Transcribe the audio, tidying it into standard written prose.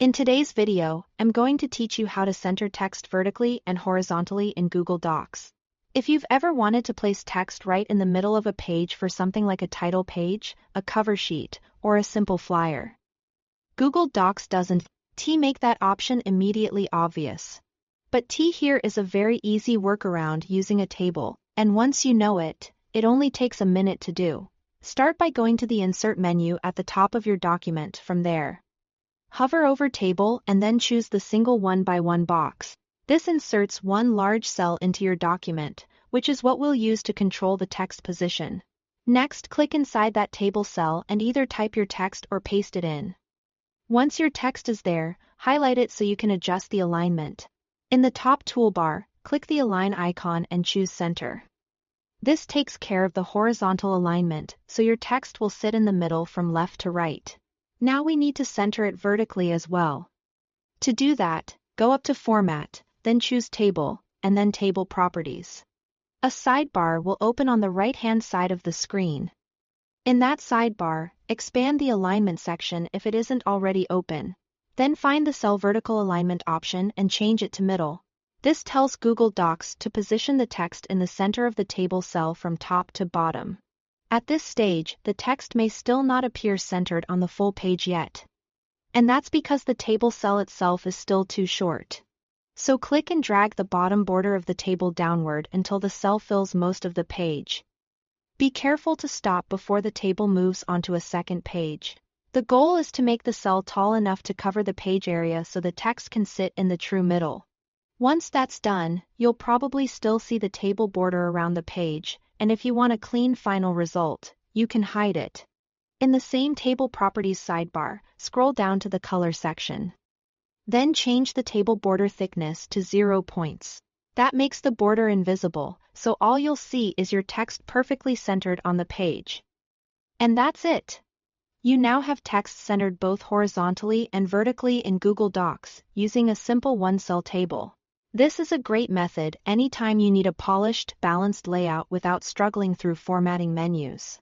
In today's video, I'm going to teach you how to center text vertically and horizontally in Google Docs. If you've ever wanted to place text right in the middle of a page for something like a title page, a cover sheet, or a simple flyer, Google Docs doesn't make that option immediately obvious. But here is a very easy workaround using a table, and once you know it, it only takes a minute to do. Start by going to the Insert menu at the top of your document. From there, hover over Table and then choose the single 1x1 box. This inserts one large cell into your document, which is what we'll use to control the text position. Next, click inside that table cell and either type your text or paste it in. Once your text is there, highlight it so you can adjust the alignment. In the top toolbar, click the Align icon and choose Center. This takes care of the horizontal alignment, so your text will sit in the middle from left to right. Now we need to center it vertically as well. To do that, go up to Format, then choose Table, and then Table Properties. A sidebar will open on the right-hand side of the screen. In that sidebar, expand the Alignment section if it isn't already open. Then find the Cell Vertical Alignment option and change it to Middle. This tells Google Docs to position the text in the center of the table cell from top to bottom. At this stage, the text may still not appear centered on the full page yet. And that's because the table cell itself is still too short. So click and drag the bottom border of the table downward until the cell fills most of the page. Be careful to stop before the table moves onto a second page. The goal is to make the cell tall enough to cover the page area so the text can sit in the true middle. Once that's done, you'll probably still see the table border around the page, and if you want a clean final result, you can hide it. In the same Table Properties sidebar, scroll down to the Color section. Then change the table border thickness to 0 points. That makes the border invisible, so all you'll see is your text perfectly centered on the page. And that's it! You now have text centered both horizontally and vertically in Google Docs, using a simple one-cell table. This is a great method anytime you need a polished, balanced layout without struggling through formatting menus.